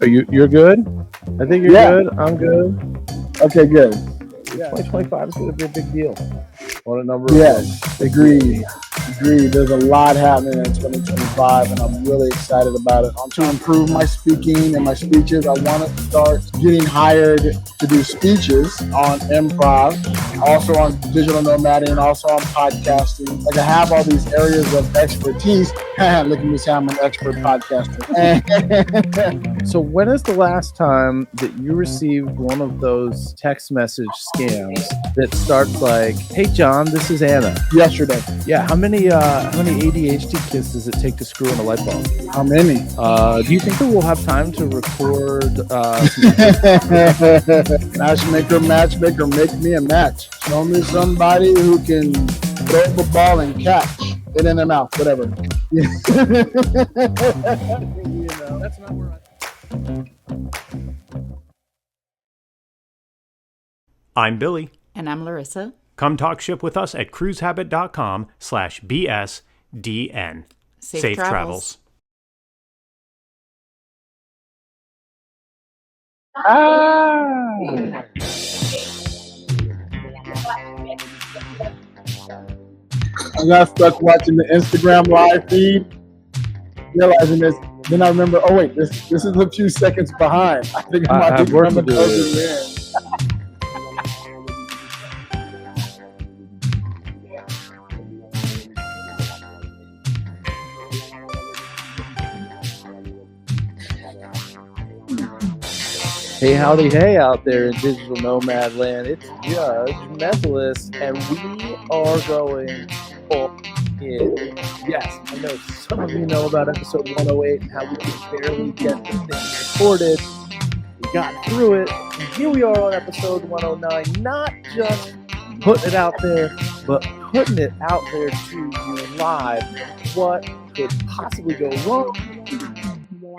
Are you're good? I think you're good. I'm good. Okay, good. Yeah. 2025 is going to be a big deal on a number of Yes, agreed. There's a lot happening in 2025, and I'm really excited about it. I'm trying to improve my speaking and my speeches. I want to start getting hired to do speeches on improv, also on digital nomading, also on podcasting. Like I have all these areas of expertise. Look at me say I'm an expert podcaster. So when is the last time that you received one of those text message scams that starts like, "Hey John, this is Anna"? Yesterday. Yeah. How many ADHD kids does it take to screw in a light bulb? How many? Do you think that we'll have time to record? Matchmaker, make me a match. Show me somebody who can throw the ball and catch it in their mouth, whatever. That's not where I'm Billy. And I'm Larissa. Come talk ship with us at cruisehabit.com/BSDN. Safe travels. I got stuck watching the Instagram live feed, realizing this. Then I remember, oh wait, this is a few seconds behind. I think I might have work to do it. Hey, howdy, hey out there in digital nomad land. It's Judge Methodist, and we are going for it. Yes, I know some of you know about episode 108 and how we could barely get the thing recorded. We got through it, and here we are on episode 109, not just putting it out there, but putting it out there to you live. What could possibly go wrong?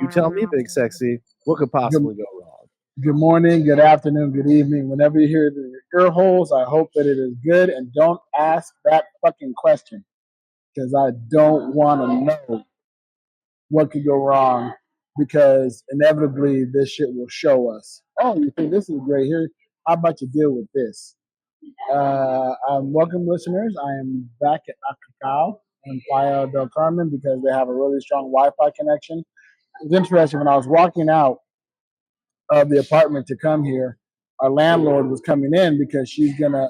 You tell me, Big Sexy, what could possibly go wrong? Good morning, good afternoon, good evening. Whenever you hear it in your ear holes, I hope that it is good, and don't ask that fucking question because I don't want to know what could go wrong, because inevitably this shit will show us. Oh, you think this is great? Here, how about you deal with this? Welcome, listeners. I am back at Acacao in Playa del Carmen because they have a really strong Wi-Fi connection. It's interesting, when I was walking out of the apartment to come here, our landlord was coming in because she's gonna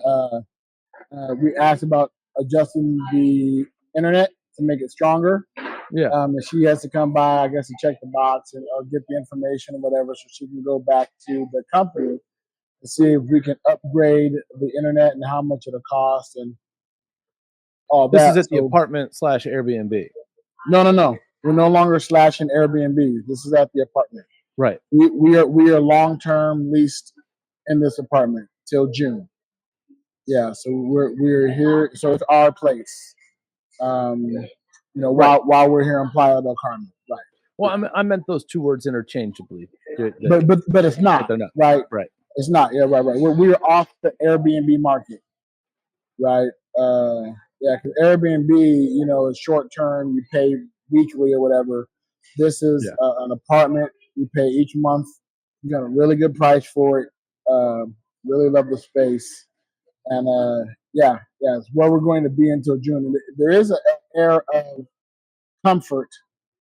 we asked about adjusting the internet to make it stronger. Yeah. And she has to come by, I guess, to check the box and or get the information or whatever, so she can go back to the company to see if we can upgrade the internet and how much it'll cost and all that. This is at the apartment/Airbnb. No. We're no longer slashing Airbnb. This is at the apartment. Right. We are long-term leased in this apartment till June. Yeah, so we're here. So it's our place. While we're here in Playa del Carmen, right? Well, I meant those two words interchangeably. But it's not. They're not. Right. Right. It's not. Yeah. Right. We're off the Airbnb market. Right. Because Airbnb, is short term. You pay weekly or whatever. This is an apartment. You pay each month. You got a really good price for it. Really love the space, and it's where we're going to be until June. And there is an air of comfort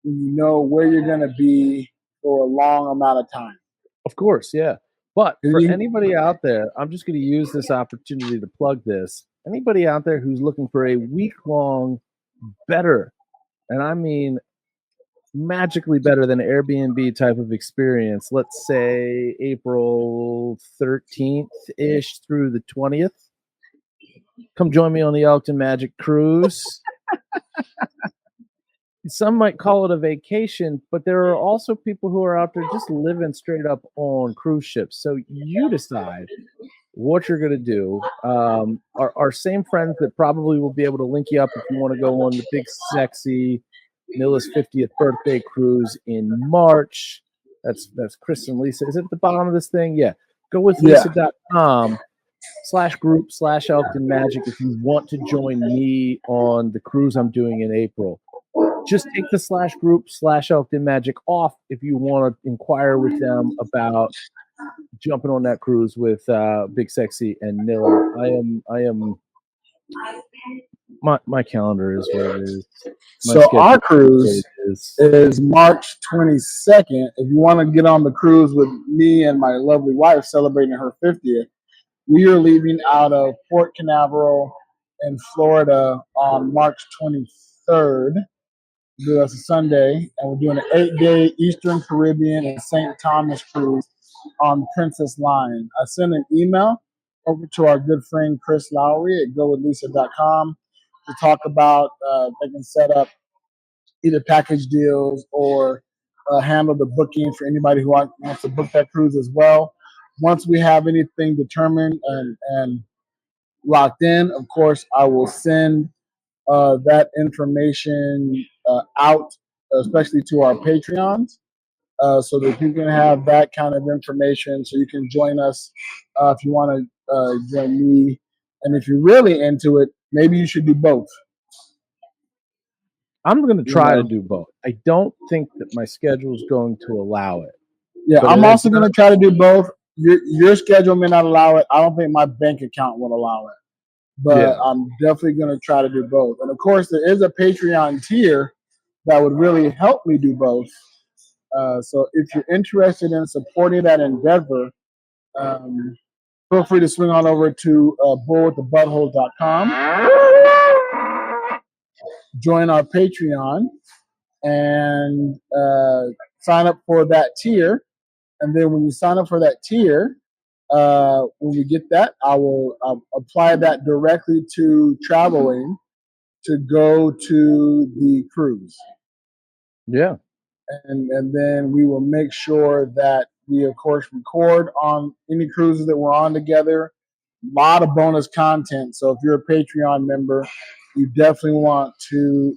when you know where you're going to be for a long amount of time. Of course, yeah. But for anybody out there, I'm just going to use this opportunity to plug this. Anybody out there who's looking for a week-long, better, and I mean magically better than Airbnb type of experience, let's say April 13th-ish through the 20th, come join me on the Elkton Magic Cruise. Some might call it a vacation, but there are also people who are out there just living straight up on cruise ships. So you decide what you're going to do. Our same friends that probably will be able to link you up if you want to go on the Big Sexy Nilla's 50th birthday cruise in March. That's Chris and Lisa. Is it at the bottom of this thing? Yeah. Go with lisa.com/group/Elkton Magic if you want to join me on the cruise I'm doing in April. just take the /group/Elkton Magic off if you want to inquire with them about jumping on that cruise with Big Sexy and Nilla. I am. My calendar is what it is. So our cruise is March 22nd. If you want to get on the cruise with me and my lovely wife celebrating her 50th, we are leaving out of Port Canaveral in Florida on March 23rd. That's a Sunday, and we're doing an 8-day Eastern Caribbean and St. Thomas cruise on Princess Line. I sent an email over to our good friend Chris Lowry at gowithlisa.com to talk about they can set up either package deals or handle the booking for anybody who wants to book that cruise as well. Once we have anything determined and locked in, of course, I will send that information out, especially to our Patreons, so that you can have that kind of information. So you can join us if you want to join me. And if you're really into it, maybe you should do both. I'm going to try to do both. I don't think that my schedule is going to allow it. Yeah, I'm also going to try to do both. Your schedule may not allow it. I don't think my bank account will allow it. But I'm definitely going to try to do both. And of course, there is a Patreon tier that would really help me do both. So if you're interested in supporting that endeavor, feel free to swing on over to bullwiththebutthole.com, join our Patreon, and sign up for that tier. And then when you sign up for that tier, when we get that, I'll apply that directly to Traveling to go to the cruise. Yeah. And then we will make sure that we, of course, record on any cruises that we're on together. A lot of bonus content. So if you're a Patreon member, you definitely want to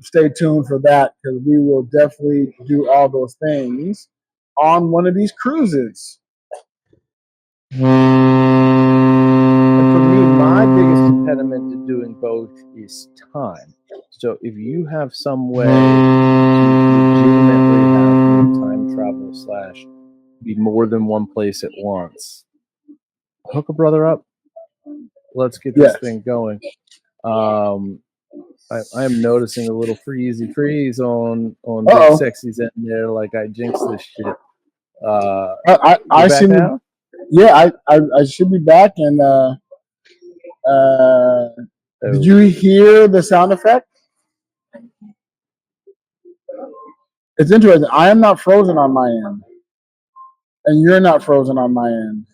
stay tuned for that, because we will definitely do all those things on one of these cruises. And for me, my biggest impediment to doing both is time. So if you have some way to legitimately have time travel / be more than one place at once, hook a brother up. Let's get this thing going. I am noticing a little freeze on Big Sexy's end there. Like I jinxed this shit. I see now. Yeah, I should be back. And did you hear the sound effect? It's interesting. I am not frozen on my end, and you're not frozen on my end.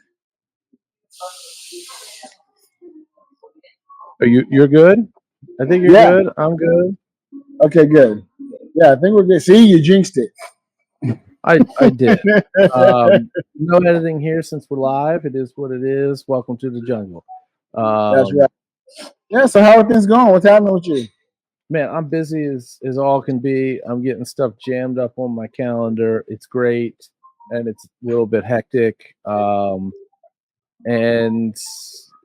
Are you're good? I think you're good. I'm good. Okay, good. Yeah, I think we're good. See, you jinxed it. I did. No editing here since we're live. It is what it is. Welcome to the jungle. That's right. Yeah, so how are things going? What's happening with you? Man, I'm busy as all can be. I'm getting stuff jammed up on my calendar. It's great, and it's a little bit hectic. And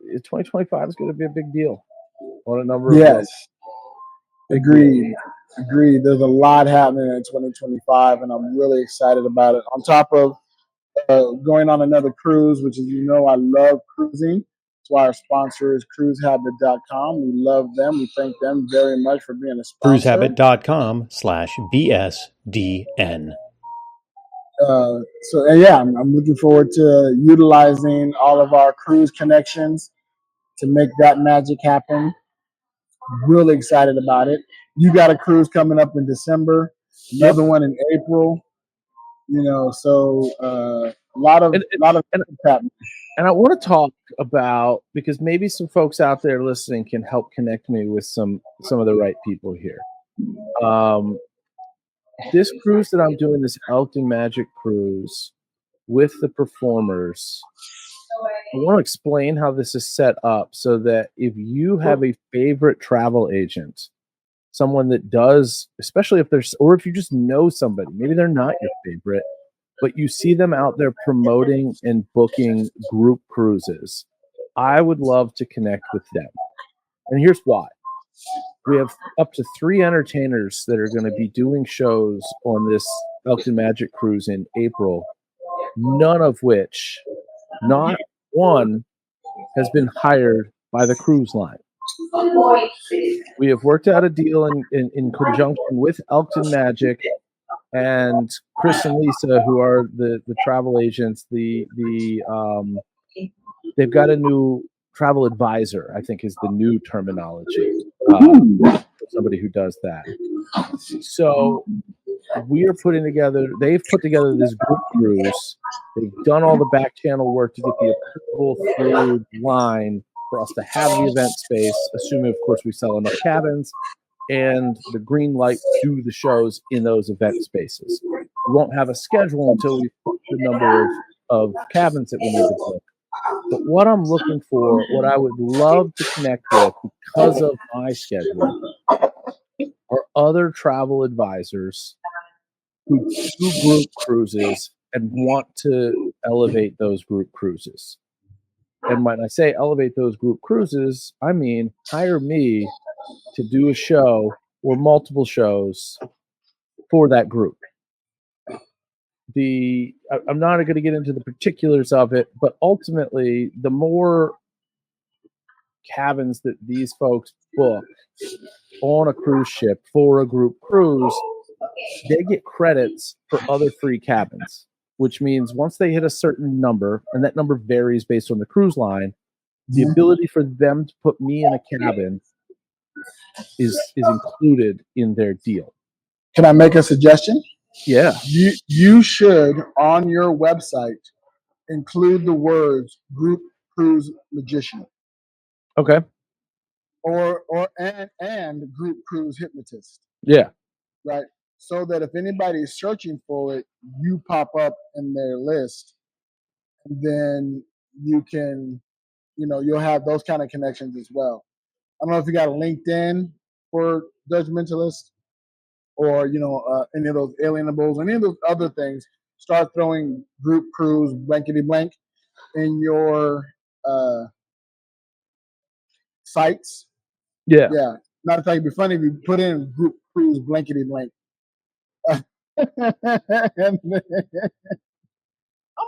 2025 is going to be a big deal on a number of levels. Agreed. There's a lot happening in 2025, and I'm really excited about it. On top of going on another cruise, which is, I love cruising. That's why our sponsor is cruisehabit.com. We love them. We thank them very much for being a sponsor. cruisehabit.com/BSDN. I'm looking forward to utilizing all of our cruise connections to make that magic happen. Really excited about it. You got a cruise coming up in December, another one in April. So a lot of happening. And I want to talk about, because maybe some folks out there listening can help connect me with some of the right people here. This cruise that I'm doing, this Elkton-Magic cruise with the performers, I want to explain how this is set up so that if you have a favorite travel agent, someone that does, especially if there's, or if you just know somebody, maybe they're not your favorite, but you see them out there promoting and booking group cruises, I would love to connect with them. And here's why. We have up to 3 entertainers that are going to be doing shows on this Elkton Magic Cruise in April, none of which, not one, has been hired by the cruise line. We have worked out a deal in conjunction with Elkton Magic and Chris and Lisa, who are the travel agents. They've got a new travel advisor, I think is the new terminology. Somebody who does that. So they've put together this group cruise. They've done all the back channel work to get the approval through the line for us to have the event space, assuming, of course, we sell enough cabins and the green light to do the shows in those event spaces. We won't have a schedule until we put the number of cabins that we need to book. But what I'm looking for, what I would love to connect with because of my schedule, are other travel advisors who do group cruises and want to elevate those group cruises. And when I say elevate those group cruises, I mean hire me to do a show or multiple shows for that group. I'm not going to get into the particulars of it, but ultimately, the more cabins that these folks book on a cruise ship for a group cruise, they get credits for other free cabins, which means once they hit a certain number, and that number varies based on the cruise line, the ability for them to put me in a cabin is included in their deal. Can I make a suggestion? Yeah. You should, on your website, include the words group cruise magician. Okay. And group cruise hypnotist. Yeah. Right. So that if anybody is searching for it, you pop up in their list, and then you can, you'll have those kind of connections as well. I don't know if you got a LinkedIn for Judgmentalist or, any of those alienables, any of those other things. Start throwing group cruise blankety blank in your sites. Yeah. Yeah. Matter of fact, it'd be funny if you put in group cruise blankety blank. I'm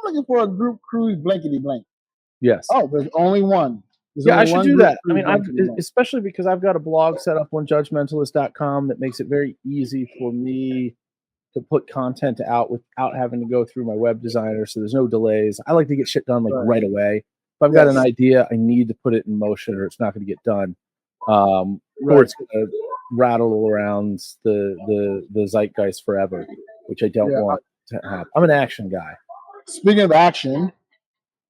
looking for a group cruise blankety blank. Yes. Oh, there's only one. I should do that. I mean, especially because I've got a blog set up on judgmentalist.com that makes it very easy for me to put content out without having to go through my web designer. So there's no delays. I like to get shit done right away. If I've got an idea, I need to put it in motion or it's not going to get done. Or it's going to rattle around the zeitgeist forever, which I don't want to happen. I'm an action guy. Speaking of action,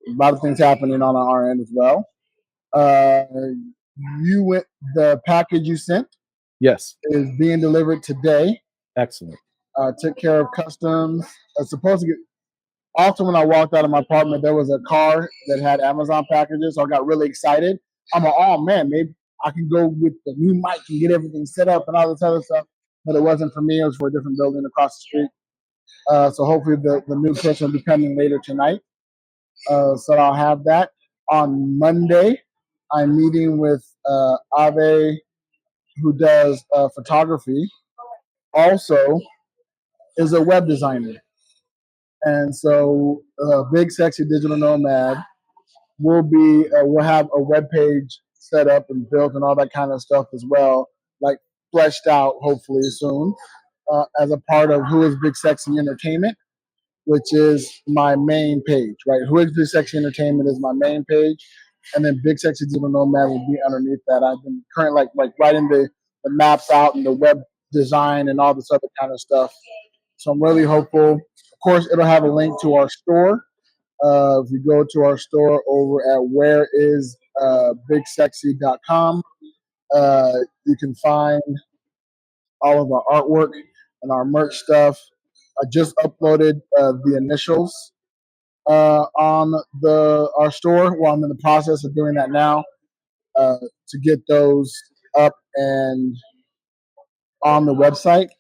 a lot of things happening on our end as well. The package you sent, yes, is being delivered today. Excellent. Took care of customs. Supposed to get. Also, when I walked out of my apartment, there was a car that had Amazon packages, so I got really excited. I'm like, oh man, maybe I can go with the new mic and get everything set up and all this other stuff. But it wasn't for me. It was for a different building across the street. So hopefully the new person will be coming later tonight. So I'll have that. On Monday, I'm meeting with Abe, who does photography, also is a web designer. And so Big Sexy Digital Nomad we'll have a web page set up and built and all that kind of stuff as well, like fleshed out hopefully soon, as a part of Who is Big Sexy Entertainment, which is my main page, right? Who is Big Sexy Entertainment is my main page, and then Big Sexy Digital Nomad will be underneath that. I've been currently like writing the maps out and the web design and all this other kind of stuff. So I'm really hopeful. Of course, it'll have a link to our store. If you go to our store over at whereisbigsexy.com, you can find all of our artwork and our merch stuff. I just uploaded the initials on our store. Well, I'm in the process of doing that now to get those up and on the website.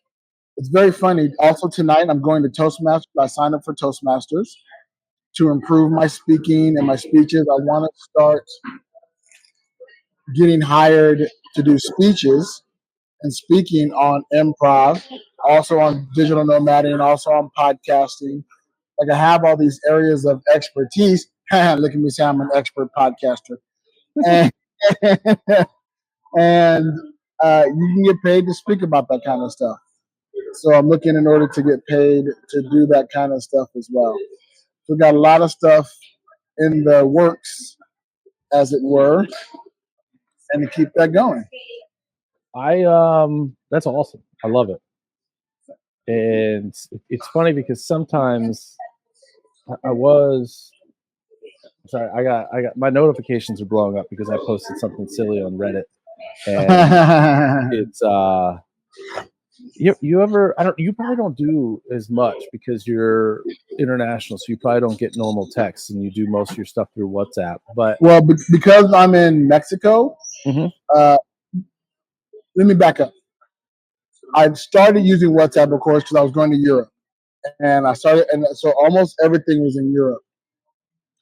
It's very funny. Also tonight, I'm going to Toastmasters. I signed up for Toastmasters to improve my speaking and my speeches. I want to start getting hired to do speeches and speaking on improv, also on digital nomading, and also on podcasting. Like I have all these areas of expertise. Look at me say I'm an expert podcaster. And, and you can get paid to speak about that kind of stuff. So I'm looking in order to get paid to do that kind of stuff as well. So we've got a lot of stuff in the works, as it were, and to keep that going. That's awesome. I love it. And it's funny because sometimes I got my notifications are blowing up because I posted something silly on Reddit, and it's you probably don't do as much because you're international, so you probably don't get normal texts and you do most of your stuff through WhatsApp. But because I'm in Mexico, let me back up. I started using WhatsApp, of course, because I was going to Europe, and so almost everything was in Europe.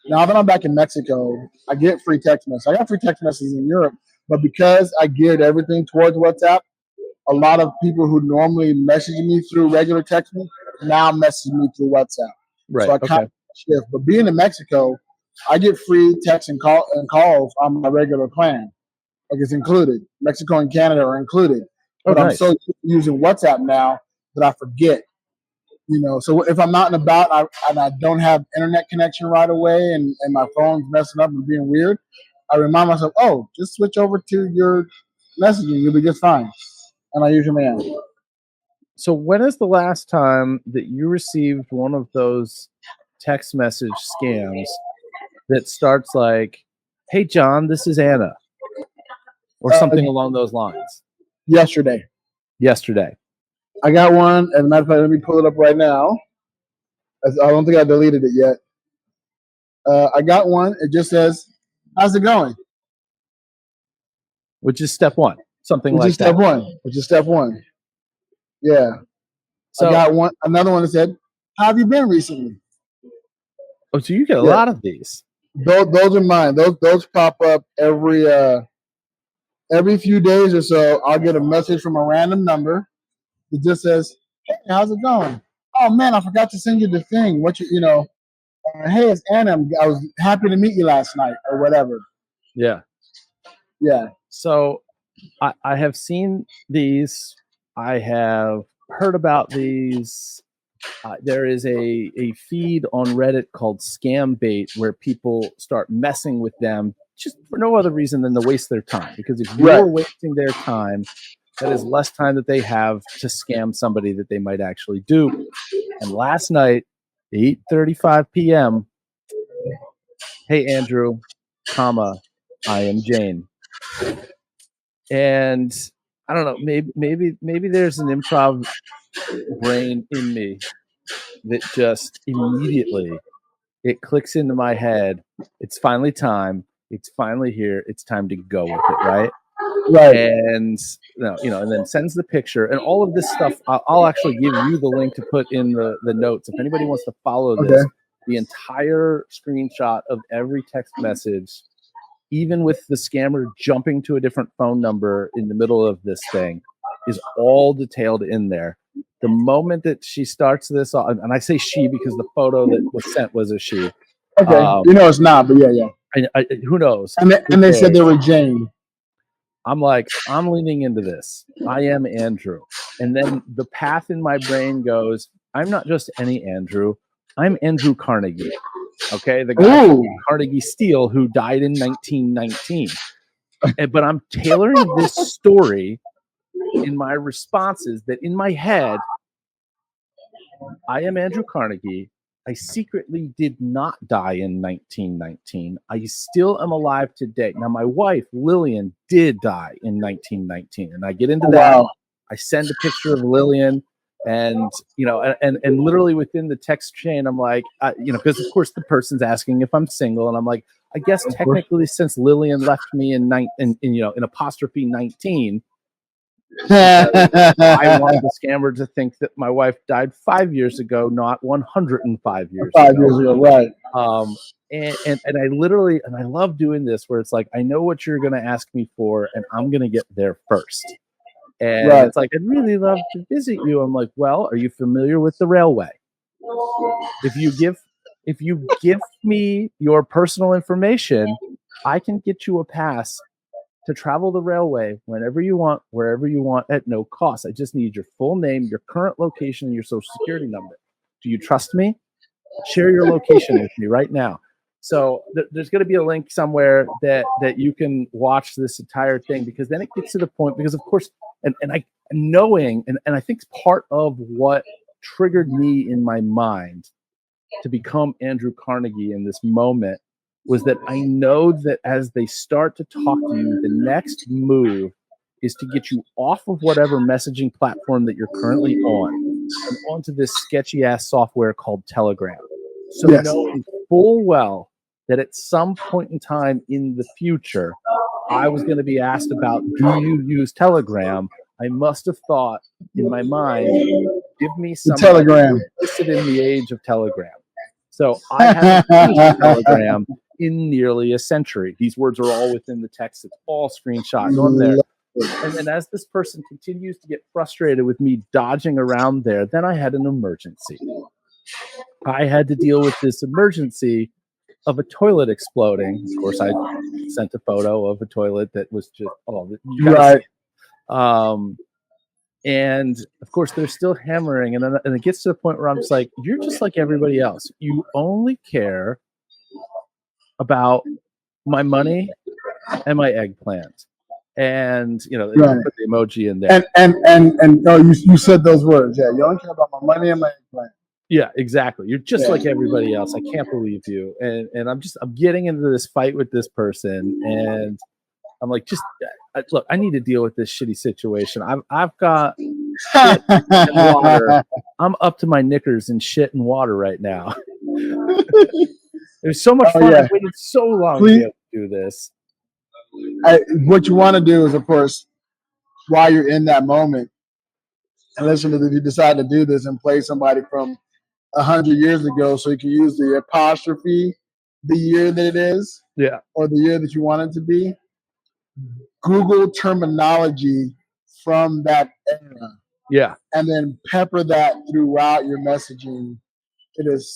Now that I'm back in Mexico, I get free text messages. I got free text messages in Europe, but because I geared everything towards WhatsApp, a lot of people who normally message me through regular texting now message me through WhatsApp. Right. So I kind of shift. But being in Mexico, I get free texts and calls on my regular plan. Like it's included. Mexico and Canada are included. But I'm so using WhatsApp now that I forget. So if I'm out and about and I don't have internet connection right away and my phone's messing up and being weird, I remind myself, just switch over to your messaging. You'll be just fine. And I usually am. So when is the last time that you received one of those text message scams that starts like, "Hey, John, this is Anna," or something along those lines? Yesterday. I got one. As a matter of fact, let me pull it up right now. I don't think I deleted it yet. I got one. It just says, "How's it going?" Which is step one. Something like that. Which is step one. Yeah. So I got another one that said, "How have you been recently?" Oh, so you get a lot of these. Those are mine. Those pop up every few days or so. I'll get a message from a random number. It just says, "Hey, how's it going? Oh man, I forgot to send you the thing. Hey, it's Anna. I was happy to meet you last night," or whatever. Yeah. So I have seen these. I have heard about these. There is a feed on Reddit called Scam Bait where people start messing with them just for no other reason than to waste their time. Because if you're wasting their time, that is less time that they have to scam somebody that they might actually do. And last night, 8:35 p.m., "Hey, Andrew, I am Jane." And I don't know, maybe there's an improv brain in me that just immediately it clicks into my head. It's finally time. It's finally here. It's time to go with it, right? And and then sends the picture and all of this stuff. I'll actually give you the link to put in the notes if anybody wants to follow this. The entire screenshot of every text message, even with the scammer jumping to a different phone number in the middle of this thing, is all detailed in there. The moment that she starts this, and I say she because the photo that was sent was a she. Okay, it's not, but yeah. Who knows? And they said they were Jane. I'm like, I'm leaning into this. I am Andrew. And then the path in my brain goes, I'm not just any Andrew. I'm Andrew Carnegie. Okay, the guy from Carnegie Steel who died in 1919. But I'm tailoring this story in my responses that in my head, I am Andrew Carnegie. I secretly did not die in 1919. I still am alive today. Now, my wife, Lillian, did die in 1919. And I get into that. I send a picture of Lillian. And, and literally within the text chain, I'm like, because of course the person's asking if I'm single. And I'm like, I guess technically since Lillian left me in apostrophe 19, I want the scammer to think that my wife died 5 years ago, not 105 years ago. 5 years ago, right? And I literally, and I love doing this where it's like, I know what you're going to ask me for, and I'm going to get there first. And it's like, I'd really love to visit you. I'm like, well, are you familiar with the railway? If you give me your personal information, I can get you a pass to travel the railway whenever you want, wherever you want, at no cost. I just need your full name, your current location, and your social security number. Do you trust me? Share your location with me right now. So there's going to be a link somewhere that you can watch this entire thing, because then it gets to the point, because of course, and I knowing, and I think part of what triggered me in my mind to become Andrew Carnegie in this moment was that I know that as they start to talk to you, the next move is to get you off of whatever messaging platform that you're currently on and onto this sketchy ass software called Telegram. So knowing full well that at some point in time in the future, I was going to be asked about, do you use Telegram? I must have thought in my mind, give me some Telegram listed in the age of Telegram. So I haven't used Telegram in nearly a century. These words are all within the text. It's all screenshot on there. And then as this person continues to get frustrated with me dodging around there, then I had an emergency. I had to deal with this emergency of a toilet exploding. Of course, I sent a photo of a toilet that was just, and of course, they're still hammering. And it gets to the point where I'm just like, you're just like everybody else. You only care about my money and my eggplant. And, you know, you put the emoji in there. And you said those words. Yeah, you only care about my money and my eggplant. Yeah, exactly. You're just like everybody else. I can't believe you. And I'm getting into this fight with this person. And I'm like, look, I need to deal with this shitty situation. I've got shit and water. I'm up to my knickers in shit and water right now. It was so much fun. I waited so long to be able to do this. What you want to do is, of course, while you're in that moment, and listen to, if you decide to do this and play somebody from 100 years ago, so you can use the apostrophe, the year that it is, or the year that you want it to be. Google terminology from that era, and then pepper that throughout your messaging. It is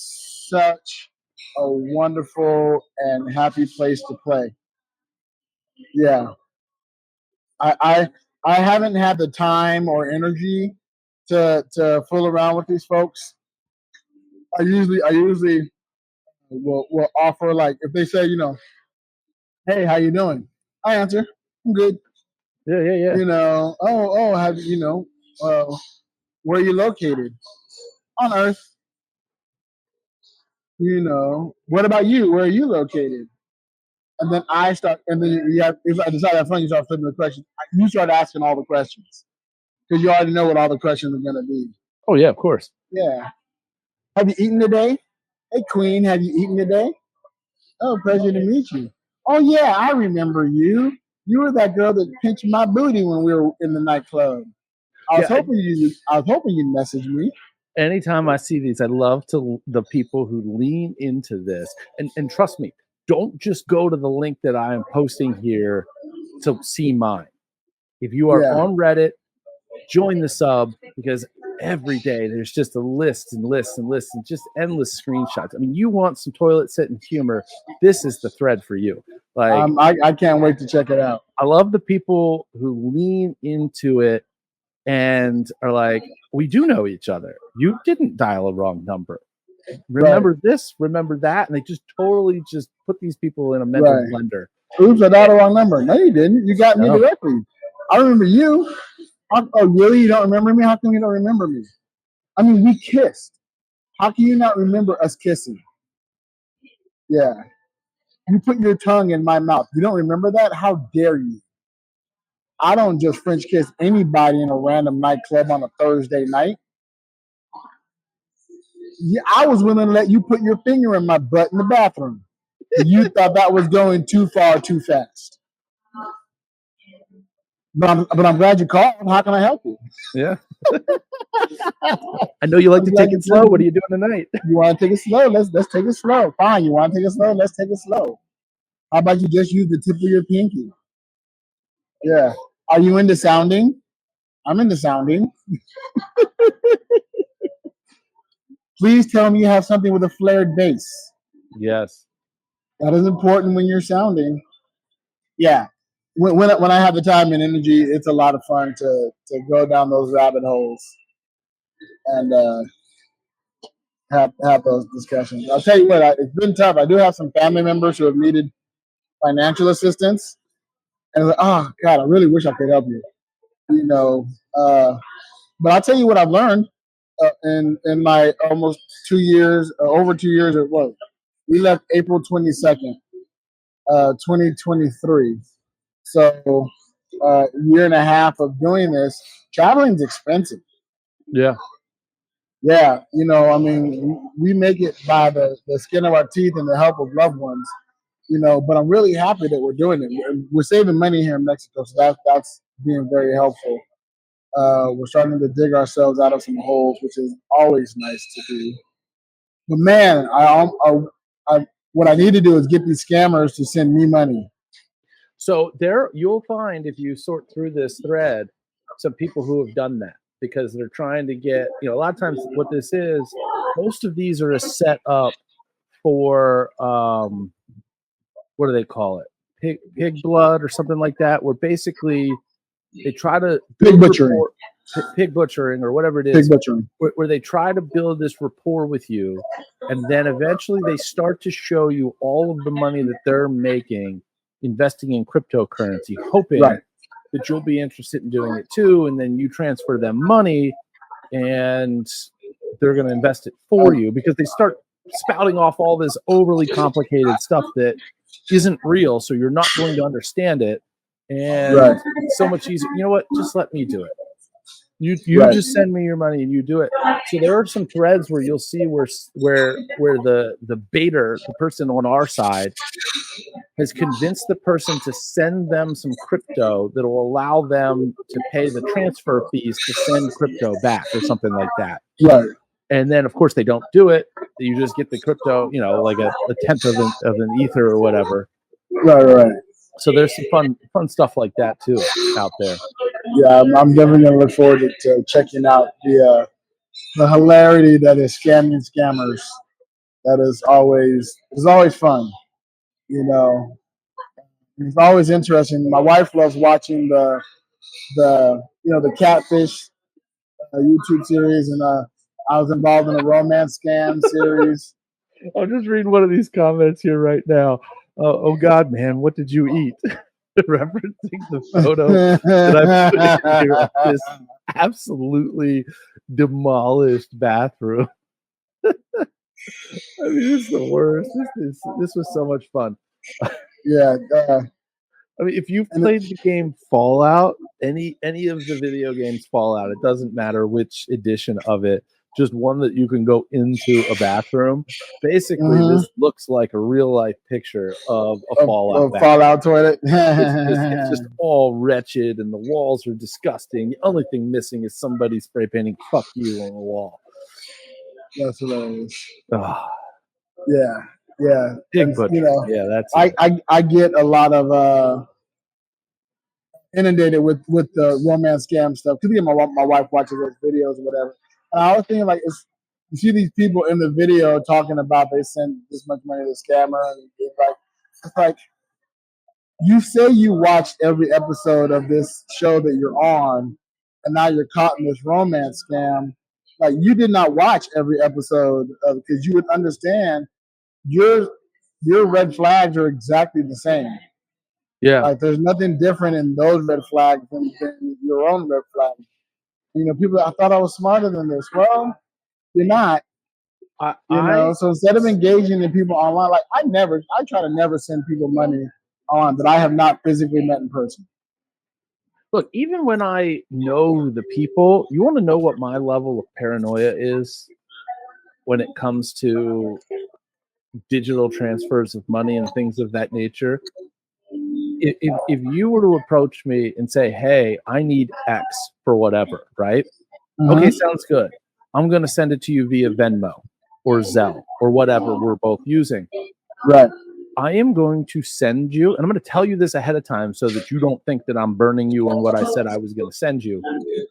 such a wonderful and happy place to play. Yeah, I haven't had the time or energy to fool around with these folks. I usually will offer, like, if they say, hey, how you doing? I answer, I'm good. Yeah. Where are you located? On Earth. What about you? Where are you located? And then if I decide that's fun, you start flipping the questions. You start asking all the questions, because you already know what all the questions are going to be. Oh, yeah, of course. Yeah. Have you eaten today? Hey, Queen, have you eaten today? Oh, pleasure to meet you. Oh, yeah, I remember you. You were that girl that pinched my booty when we were in the nightclub. I was hoping you'd message me. Anytime I see these, I love the people who lean into this. And trust me, don't just go to the link that I am posting here to see mine. If you are on Reddit, join the sub, because every day there's just a list and lists and lists and just endless screenshots. I mean, you want some toilet sitting humor, this is the thread for you. Like, I can't wait to check it out. I love the people who lean into it and are like, we do know each other. You didn't dial a wrong number. Remember this, remember that. And they just totally just put these people in a mental blender. Oops, I dialed the wrong number. No, you didn't. You got me directly. I remember you. Oh, really? You don't remember me? How come you don't remember me? I mean, we kissed. How can you not remember us kissing? Yeah. You put your tongue in my mouth. You don't remember that? How dare you? I don't just French kiss anybody in a random nightclub on a Thursday night. Yeah, I was willing to let you put your finger in my butt in the bathroom. You thought that was going too far, too fast. But I'm glad you called. How can I help you? Yeah. I know you like to take it slow. What are you doing tonight? You want to take it slow? Let's take it slow. Fine. You want to take it slow? Let's take it slow. How about you just use the tip of your pinky? Yeah. Are you into sounding? I'm into sounding. Please tell me you have something with a flared bass. Yes. That is important when you're sounding. Yeah. When I have the time and energy, it's a lot of fun to go down those rabbit holes and have those discussions. I'll tell you what, it's been tough. I do have some family members who have needed financial assistance, and I'm like, oh God, I really wish I could help you. You know, but I'll tell you what I've learned in my almost 2 years, over 2 years at work. We left April 22nd, 2023. So a year and a half of doing this, traveling's expensive. Yeah. Yeah, you know, I mean, we make it by the skin of our teeth and the help of loved ones, you know, but I'm really happy that we're doing it. We're saving money here in Mexico, so that's being very helpful. We're starting to dig ourselves out of some holes, which is always nice to do. But man, what I need to do is get these scammers to send me money. So there, you'll find if you sort through this thread, some people who have done that because they're trying to get, you know, a lot of times what this is, most of these are a set up for, what do they call it? Pig blood or something like that, where basically they try to Pig butchering. Pig butchering or whatever it Pig is, butchering. where they try to build this rapport with you, and then eventually they start to show you all of the money that they're making investing in cryptocurrency, hoping Right. that you'll be interested in doing it too, and then you transfer them money and they're going to invest it for you because they start spouting off all this overly complicated stuff that isn't real, so you're not going to understand it, and Right. it's so much easier. You know what? Just let me do it. You Right. just send me your money and you do it. So there are some threads where you'll see where the baiter, the person on our side, has convinced the person to send them some crypto that will allow them to pay the transfer fees to send crypto back or something like that. Right. And then, of course, they don't do it. You just get the crypto, you know, like a tenth of an ether or whatever. Right. So there's some fun stuff like that too out there. Yeah, I'm definitely gonna look forward to checking out the hilarity that is scamming scammers. That is always fun. You know, it's always interesting. My wife loves watching the catfish YouTube series, and I was involved in a romance scam series. I'm just reading one of these comments here right now. Oh God, man, what did you eat? Referencing the photo that I put in here of this absolutely demolished bathroom. I mean, it's the worst. This was so much fun. Yeah. I mean, if you've played the game Fallout, any of the video games Fallout, it doesn't matter which edition of it, just one that you can go into a bathroom. Basically, this looks like a real life picture of a Fallout bathroom. Fallout toilet. It's just all wretched, and the walls are disgusting. The only thing missing is somebody spray painting "fuck you" on the wall. That's hilarious. Oh. Yeah. Pig butcher. You know, yeah, that's I get a lot of inundated with the romance scam stuff because my wife watches those videos or whatever. And I was thinking, like, you see these people in the video talking about they send this much money to the scammer, and it's like you say you watched every episode of this show that you're on, and now you're caught in this romance scam. Like, you did not watch every episode because you would understand your red flags are exactly the same. Yeah. Like, there's nothing different in those red flags than your own red flags. You know, people, I thought I was smarter than this. Well, you're not. You know, so instead of engaging in people online, like I try to never send people money on that I have not physically met in person. Look, even when I know the people, you want to know what my level of paranoia is when it comes to digital transfers of money and things of that nature. if you were to approach me and say, hey, I need X for whatever, right? Okay, sounds good. I'm going to send it to you via Venmo or Zelle or whatever we're both using. Right. I am going to send you, and I'm going to tell you this ahead of time so that you don't think that I'm burning you on what I said I was going to send you.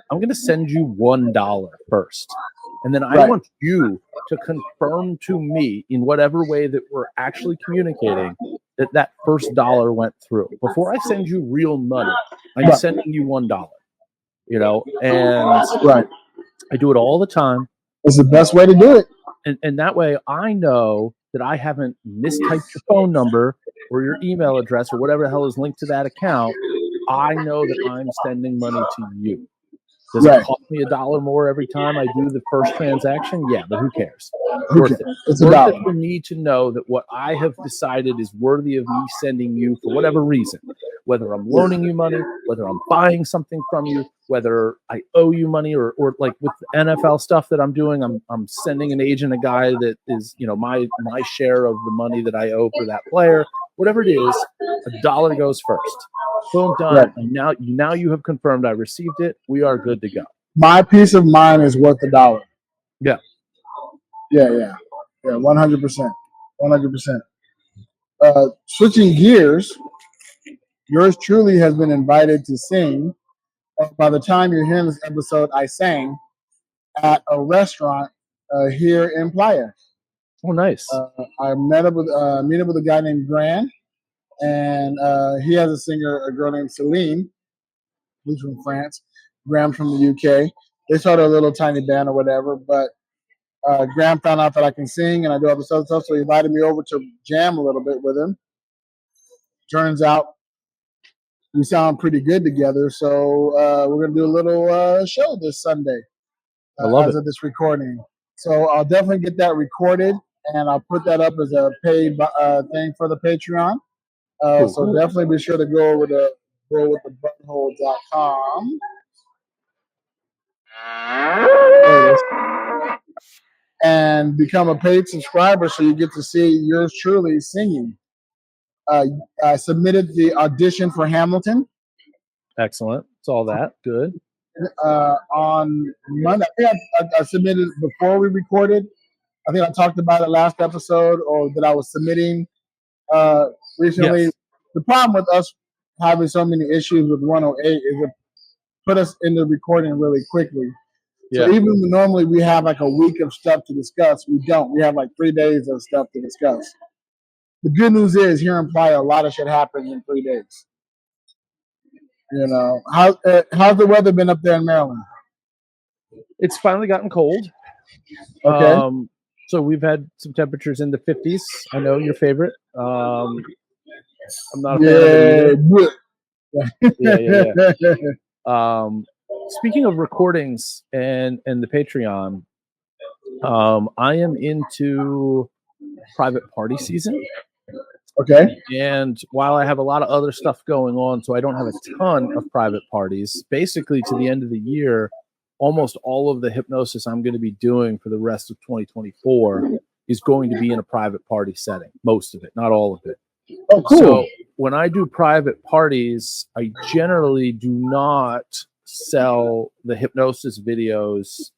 I'm going to send you $1 first. And then I want you to confirm to me in whatever way that we're actually communicating that first dollar went through. Before I send you real money, I'm sending you $1, you know, and I do it all the time. It's the best way to do it. And that way I know that I haven't mistyped your phone number or your email address or whatever the hell is linked to that account. I know that I'm sending money to you. Does it cost me $1 more every time I do the first transaction? Yeah, but who cares? Worth it. It's worth it for me to know that what I have decided is worthy of me sending you for whatever reason. Whether I'm loaning you money, whether I'm buying something from you, whether I owe you money, or like with the NFL stuff that I'm doing, I'm sending an agent a guy that is, you know, my share of the money that I owe for that player. Whatever it is, $1 goes first. Boom, done. And now you have confirmed I received it. We are good to go. My peace of mind is worth $1. Yeah. 100%. Switching gears, yours truly has been invited to sing. By the time you're hearing this episode, I sang at a restaurant here in Playa. Oh, nice. I met up with a guy named Gran, and he has a girl named Celine, who's from France. Graham from the UK. They started a little tiny band or whatever, but Graham found out that I can sing and I do all this other stuff, so he invited me over to jam a little bit with him. Turns out we sound pretty good together, so we're going to do a little show this Sunday as of this recording. So I'll definitely get that recorded, and I'll put that up as a paid thing for the Patreon. So definitely be sure to go over to growwiththebutthole.com and become a paid subscriber so you get to see yours truly singing. I submitted the audition for Hamilton. Excellent. It's all that. Good. On Monday. I think I submitted before we recorded. I think I talked about it last episode, or that I was submitting recently. Yes. The problem with us having so many issues with 108 is it put us into recording really quickly. Yeah. So even though normally we have like a week of stuff to discuss, we don't. We have like 3 days of stuff to discuss. The good news is here in Playa, a lot of shit happens in 3 days. You know, how's the weather been up there in Maryland? It's finally gotten cold. Okay. So we've had some temperatures in the 50s. I know your favorite. I'm not a fan of it either. Yeah. Speaking of recordings and the Patreon, I am into private party season. Okay. And while I have a lot of other stuff going on, so I don't have a ton of private parties, basically to the end of the year, almost all of the hypnosis I'm going to be doing for the rest of 2024 is going to be in a private party setting. Most of it, not all of it. Oh, cool. So when I do private parties, I generally do not sell the hypnosis videos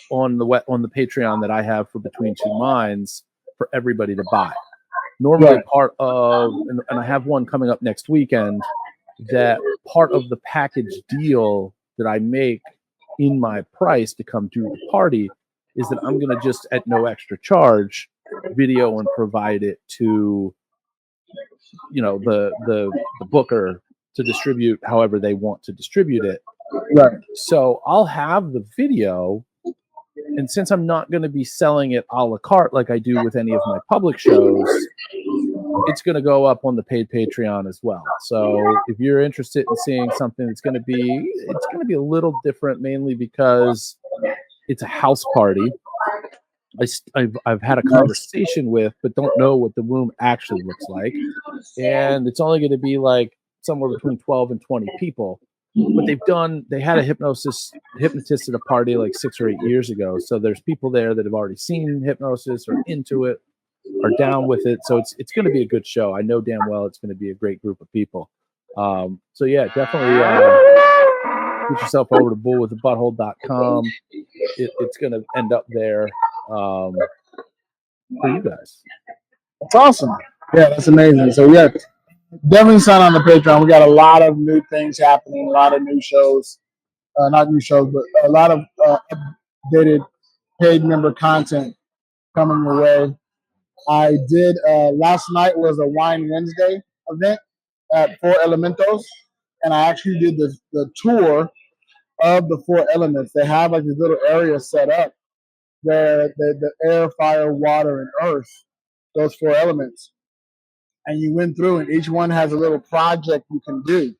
on the Patreon that I have for Between Two Minds for everybody to buy. Normally part of, and I have one coming up next weekend, that part of the package deal that I make in my price to come to the party is that I'm going to just, at no extra charge, video and provide it to, you know, the booker to distribute however they want to distribute it. Right. So I'll have the video, and since I'm not going to be selling it a la carte like I do with any of my public shows, it's going to go up on the paid Patreon as well. So if you're interested in seeing something that's going to be a little different, mainly because it's a house party. I've had a conversation with, but don't know what the room actually looks like. And it's only going to be like somewhere between 12 and 20 people. But they had a hypnotist at a party like 6 or 8 years ago. So there's people there that have already seen hypnosis or into it, are down with it. So it's going to be a good show. I know damn well it's going to be a great group of people. So yeah, definitely get yourself over to bullwiththebutthole.com. It's going to end up there for you guys. That's awesome. Yeah, that's amazing. So yeah, definitely sign on the Patreon. We got a lot of new things happening, a lot of new shows. Not new shows, but a lot of updated paid member content coming your way. I did last night was a Wine Wednesday event at Four Elementos, and I actually did the tour of the four elements. They have like these little areas set up where the air, fire, water, and earth, those four elements. And you went through, and each one has a little project you can do.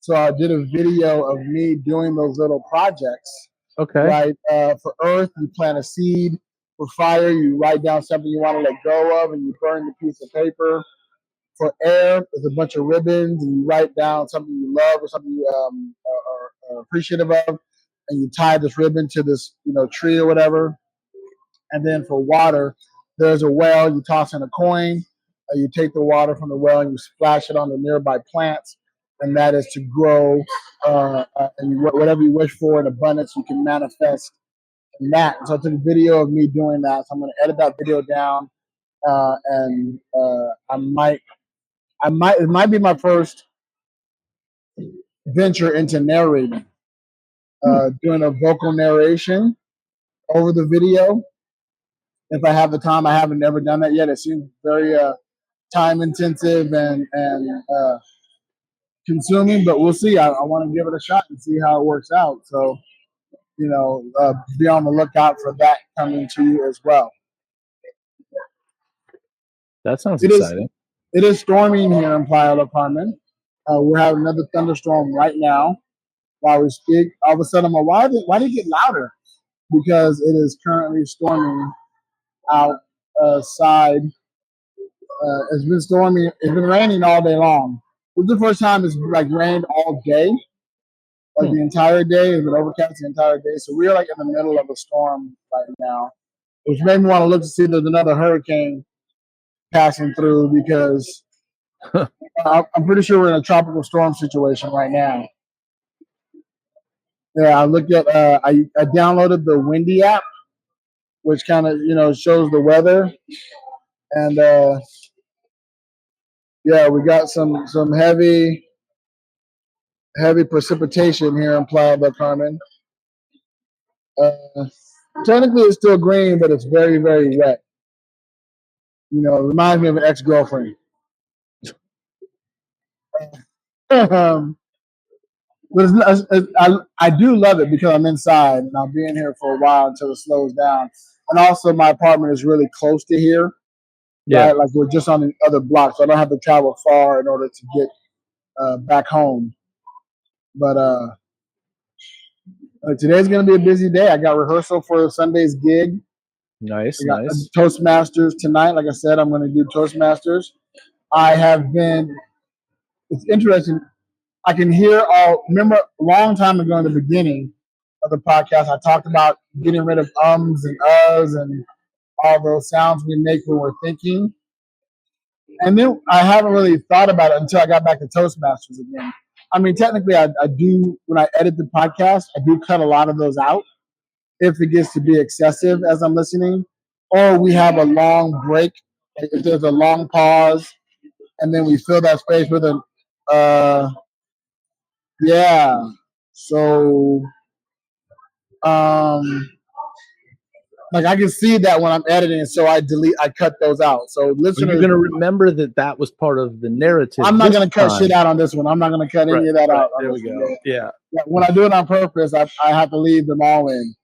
So I did a video of me doing those little projects. Okay. Right. For earth, you plant a seed. For fire, you write down something you want to let go of, and you burn the piece of paper. For air, there's a bunch of ribbons, and you write down something you love or something you are appreciative of, and you tie this ribbon to this tree or whatever. And then for water, there's a well. You toss in a coin. You take the water from the well and you splash it on the nearby plants, and that is to grow. And whatever you wish for in abundance, you can manifest in that. So I took a video of me doing that. So I'm going to edit that video down, and it might be my first venture into narrating, doing a vocal narration over the video. If I have the time, I haven't never done that yet. It seems very time intensive and consuming, but we'll see. I want to give it a shot and see how it works out. So, be on the lookout for that coming to you as well. That sounds exciting. It is storming here in Playa del Carmen. We're having another thunderstorm right now while we speak. All of a sudden, I'm like, why did it get louder? Because it is currently storming outside. It's been stormy. It's been raining all day long. This is the first time it's like rained all day, like the entire day. It's been overcast the entire day. So we're like in the middle of a storm right now, which made me want to look to see if there's another hurricane passing through, because I'm pretty sure we're in a tropical storm situation right now. Yeah, I looked at. I downloaded the Windy app, which kind of shows the weather, and yeah, we got some heavy precipitation here in Playa del Carmen. Technically, it's still green, but it's very, very wet. It reminds me of an ex-girlfriend. But I do love it because I'm inside and I'll be in here for a while until it slows down. And also, my apartment is really close to here. Yeah, right? Like we're just on the other block, so I don't have to travel far in order to get back home. But today's going to be a busy day. I got rehearsal for Sunday's gig. Nice. Toastmasters tonight. Like I said, I'm going to do Toastmasters. It's interesting. I can hear remember a long time ago in the beginning of the podcast, I talked about getting rid of ums and uhs and all those sounds we make when we're thinking. And then I haven't really thought about it until I got back to Toastmasters again. I mean, technically, I do, when I edit the podcast, I do cut a lot of those out if it gets to be excessive as I'm listening, or we have a long break, like if there's a long pause, and then we fill that space with yeah. So, like I can see that when I'm editing, so I cut those out. So listeners, you're going to remember that was part of the narrative. I'm not going to cut shit out on this one. I'm not going to cut any of that out. There we go. Yeah. When I do it on purpose, I have to leave them all in.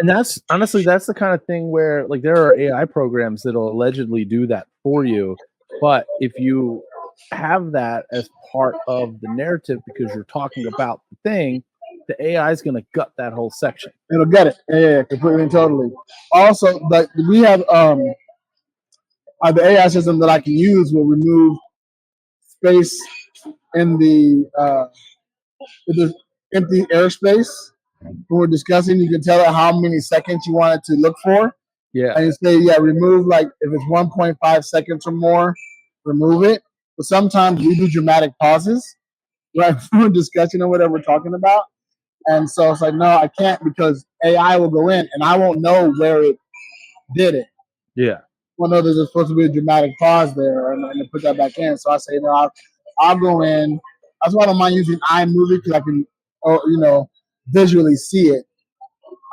That's honestly, that's the kind of thing where like there are AI programs that'll allegedly do that for you, but if you have that as part of the narrative because you're talking about the thing, the AI is going to gut that whole section. It'll get it. Yeah, completely and totally. Also, like we have the AI system that I can use will remove space in the empty airspace. When we're discussing, you can tell it how many seconds you want it to look for. Yeah. And you say, remove, like if it's 1.5 seconds or more, remove it. but sometimes we do dramatic pauses, right, for discussion or whatever we're talking about. And so it's like, no, I can't because AI will go in and I won't know where it did it. Yeah. Well, no, there's supposed to be a dramatic pause there and to put that back in. So I say, no, I'll go in. That's why I don't mind using iMovie because I can, visually see it.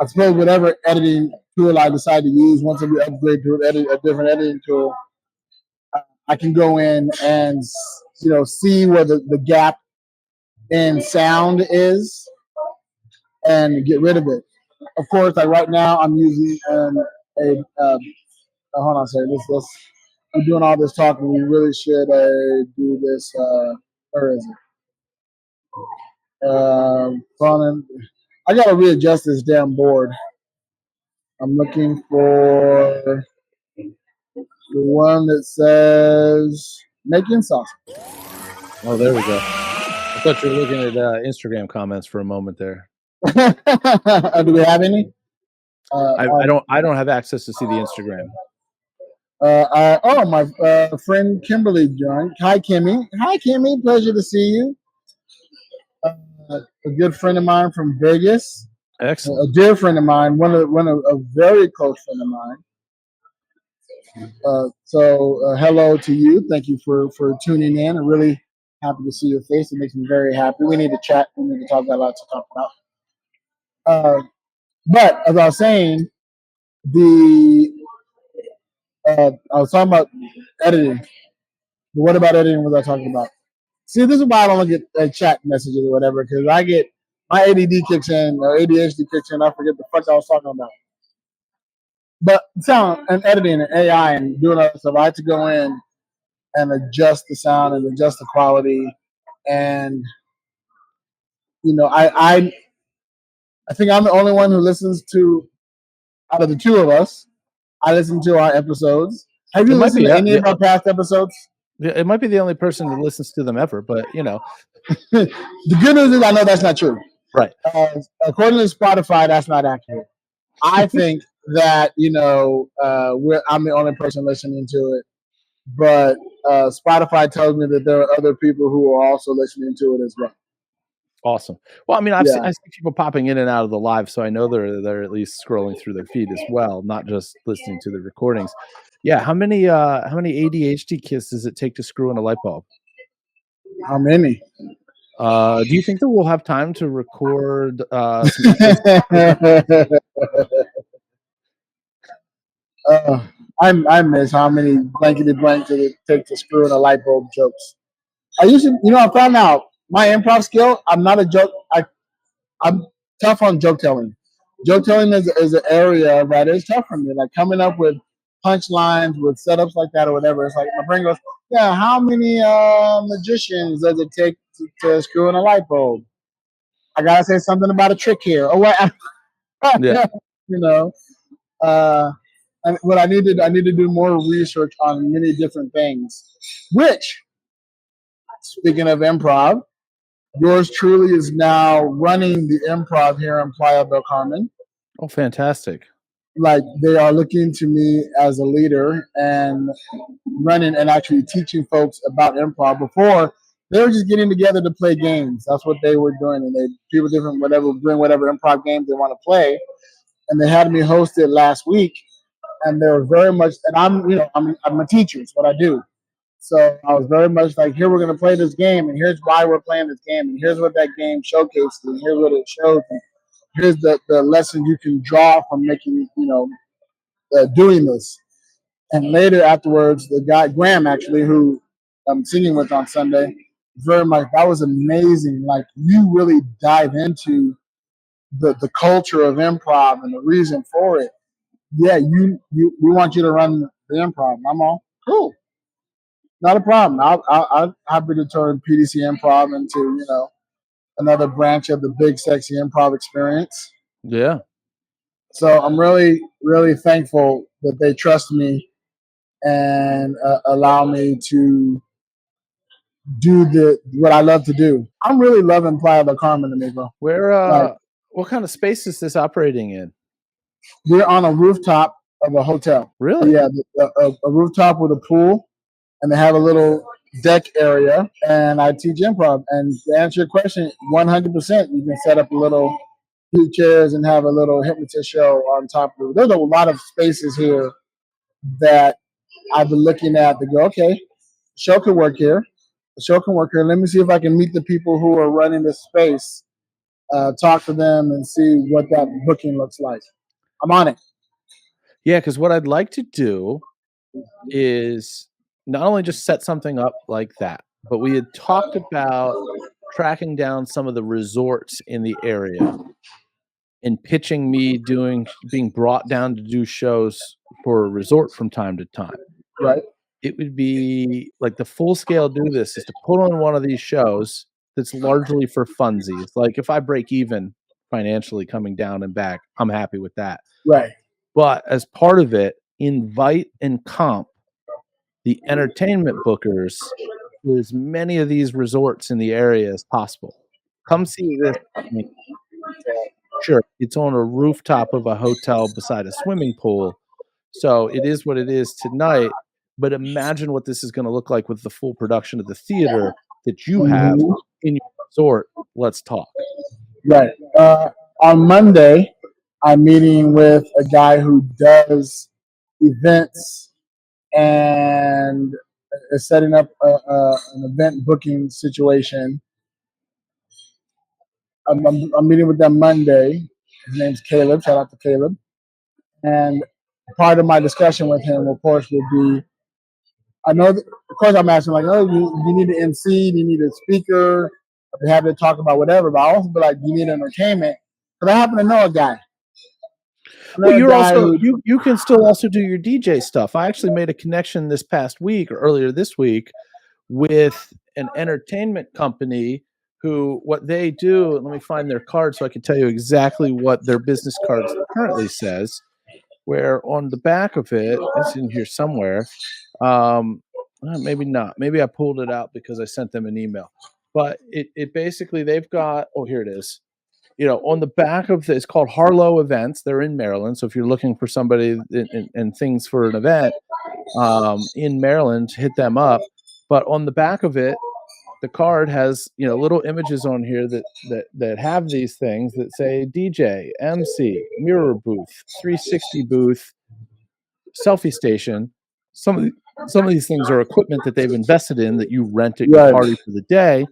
I suppose whatever editing tool I decide to use, once we upgrade to a different editing tool, I can go in and see where the gap in sound is and get rid of it. Of course, like right now, I'm using hold on a second. We're doing all this talking. We really should do this. Where is it? I gotta readjust this damn board. I'm looking for the one that says making sausage. Oh, there we go. I thought you were looking at Instagram comments for a moment there. Do we have any? I don't have access to see the Instagram. My friend Kimberly joined. Hi, Kimmy. Hi, Kimmy. Pleasure to see you. A good friend of mine from Vegas. Excellent. A dear friend of mine. A very close friend of mine. So hello to you. Thank you for tuning in. I'm really happy to see your face. It makes me very happy. We need to chat. We need to talk about lots to talk about. But as I was saying, I was talking about editing. What about editing was I talking about? See, this is why I don't look at chat messages or whatever, because I get my ADD kicks in or ADHD kicks in. I forget the fuck I was talking about. But sound and editing and AI and doing all that stuff, I had to go in and adjust the sound and adjust the quality. And I think I'm the only one who listens to, out of the two of us, I listen to our episodes. Have you listened to any of our past episodes? It might be the only person that listens to them ever, but the good news is I know that's not true. Right. According to Spotify, that's not accurate. I think that I'm the only person listening to it, but Spotify tells me that there are other people who are also listening to it as well. Awesome. Well, I mean, I see people popping in and out of the live, so I know they're at least scrolling through their feed as well, not just listening to the recordings. Yeah, how many ADHD kits does it take to screw in a light bulb? How many? Do you think that we'll have time to record? I miss how many blankety blanks did it take to screw in a light bulb jokes. I found out my improv skill. I'm not a joke. I'm tough on joke telling. Joke telling is an area that is tough for me. Like coming up with punchlines with setups like that or whatever. It's like my brain goes, yeah, how many magicians does it take to screw in a light bulb? I gotta say something about a trick here. Oh, what? Yeah. And what I need to do more research on many different things. Which, speaking of improv, yours truly is now running the improv here in Playa del Carmen. Oh, fantastic. Like they are looking to me as a leader and running and actually teaching folks about improv. Before, they were just getting together to play games. That's what they were doing. And people bring whatever improv games they want to play. And they had me host it last week. And they were very much, and I'm a teacher. It's what I do. So I was very much like, here we're going to play this game, and here's why we're playing this game, and here's what that game showcases, and here's what it shows, and here's the lesson you can draw from making, doing this. And later afterwards, the guy, Graham, actually, who I'm singing with on Sunday, very much, that was amazing. Like, you really dive into the culture of improv and the reason for it. Yeah, we want you to run the improv. I'm all, cool. Not a problem. I'll happy to turn PDC Improv into, another branch of the Big Sexy Improv experience. Yeah. So I'm really, really thankful that they trust me and allow me to do what I love to do. I'm really loving Playa del Carmen, amigo. What kind of space is this operating in? We're on a rooftop of a hotel. Really? Yeah, a rooftop with a pool. And they have a little deck area, and I teach improv. And to answer your question, 100%, you can set up a little few chairs and have a little hypnotist show on top of it. There's a lot of spaces here that I've been looking at to go, okay, the show can work here. The show can work here. Let me see if I can meet the people who are running this space, talk to them, and see what that booking looks like. I'm on it. Yeah, because what I'd like to do is not only just set something up like that, but we had talked about tracking down some of the resorts in the area and pitching me being brought down to do shows for a resort from time to time. Right. It would be like the full scale do this is to put on one of these shows that's largely for funsies. Like if I break even financially coming down and back, I'm happy with that. Right. But as part of it, invite and comp the entertainment bookers to as many of these resorts in the area as possible. Come see this. Sure, it's on a rooftop of a hotel beside a swimming pool. So it is what it is tonight. But imagine what this is going to look like with the full production of the theater that you have in your resort. Let's talk. Right. On Monday, I'm meeting with a guy who does events and is setting up an event booking situation. I'm meeting with them Monday. His name's Caleb. Shout out to Caleb. And part of my discussion with him, of course, will be, I know, of course, I'm asking like, oh, you need an MC, you need a speaker. I'd be happy to talk about whatever, but I also be like, you need entertainment. Because I happen to know a guy. Well, you're also you can still also do your DJ stuff. I actually made a connection this past week or earlier this week with an entertainment company who what they do. Let me find their card so I can tell you exactly what their business card currently says. Where on the back of it, it's in here somewhere. Maybe not. Maybe I pulled it out because I sent them an email. But it basically they've got. Oh, here it is. You know, on the back of this, it's called Harlow Events. They're in Maryland. So if you're looking for somebody and things for an event in Maryland, hit them up. But on the back of it, the card has, you know, little images on here that have these things that say DJ, MC, mirror booth, 360 booth, selfie station. Some of these things are equipment that they've invested in that you rent at your party for the day.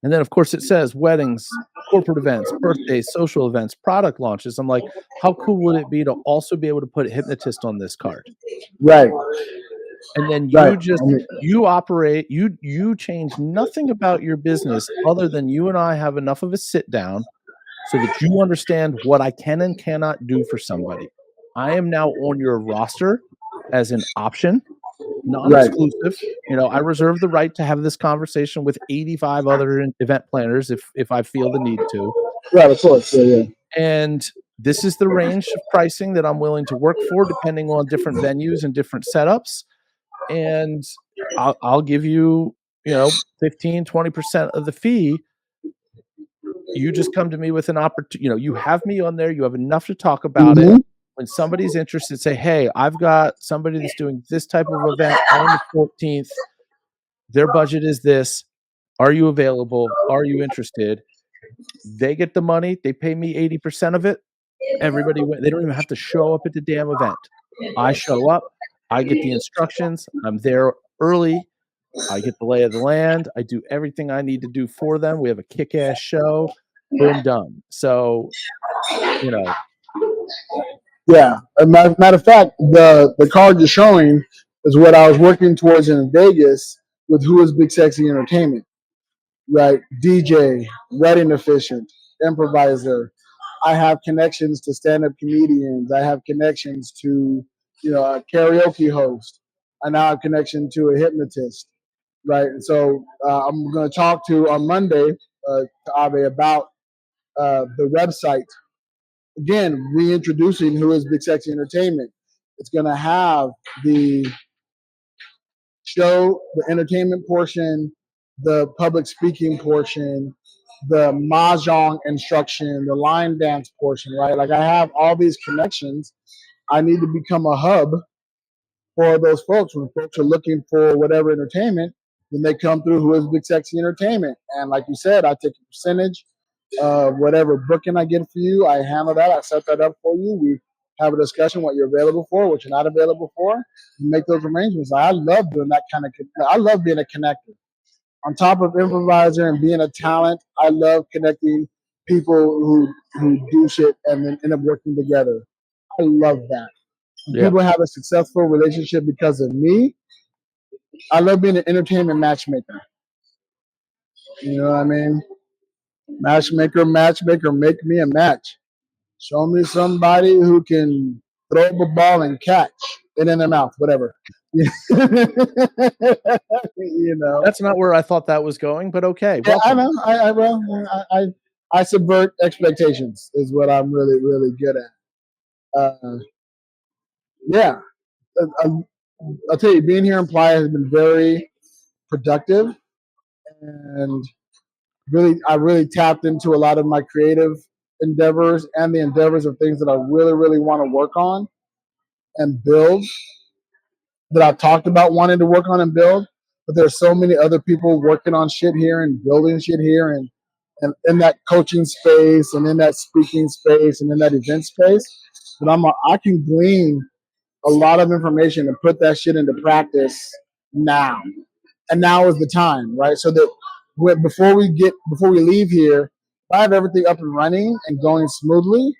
And then, of course, it says weddings, corporate events, birthdays, social events, product launches. I'm like, how cool would it be to also be able to put a hypnotist on this card? Right. And then you operate, you change nothing about your business other than you and I have enough of a sit down so that you understand what I can and cannot do for somebody. I am now on your roster as an option. Non-exclusive. You know, I reserve the right to have this conversation with 85 other event planners if I feel the need to. Right, of course. Yeah. And this is the range of pricing that I'm willing to work for, depending on different venues and different setups. And I'll give you, 15, 20% of the fee. You just come to me with an opportunity. You have me on there. You have enough to talk about it. When somebody's interested, say, hey, I've got somebody that's doing this type of event on the 14th. Their budget is this. Are you available? Are you interested? They get the money. They pay me 80% of it. Everybody, they don't even have to show up at the damn event. I show up. I get the instructions. I'm there early. I get the lay of the land. I do everything I need to do for them. We have a kick-ass show. Boom, done. So, Yeah. As a matter of fact, the card you're showing is what I was working towards in Vegas with Who is Big Sexy Entertainment, right? DJ, wedding officiant, improviser. I have connections to stand-up comedians. I have connections to, a karaoke host. I now have connection to a hypnotist, right? And so I'm going to talk to on Monday to Ave about the website. Again, reintroducing Who is Big Sexy Entertainment. It's going to have the show, the entertainment portion, the public speaking portion, the mahjong instruction, the line dance portion, right? Like I have all these connections. I need to become a hub for those folks. When folks are looking for whatever entertainment, then they come through who is Big Sexy Entertainment. And like you said, I take a percentage of whatever booking I get for you. I handle that. I set that up for you. We have a discussion what you're available for, what you're not available for, and make those arrangements. I love doing that kind of. I love being a connector. On top of improviser and being a talent, I love connecting people who do shit and then end up working together. I love that. When people have a successful relationship because of me, I love being an entertainment matchmaker. You know what I mean? Matchmaker, make me a match. Show me somebody who can throw up a ball and catch it in their mouth, whatever. You know, that's not where I thought that was going, but okay. Yeah, I know. I subvert expectations is what I'm really, really good at. Yeah, I'll tell you, being here in Playa has been very productive, and I really tapped into a lot of my creative endeavors and the endeavors of things that I really, really want to work on and build, that I've talked about wanting to work on and build. But there's so many other people working on shit here and building shit here, and in that coaching space and in that speaking space and in that event space, that I can glean a lot of information and put that shit into practice now. And now is the time, right? So that before we leave here, if I have everything up and running and going smoothly,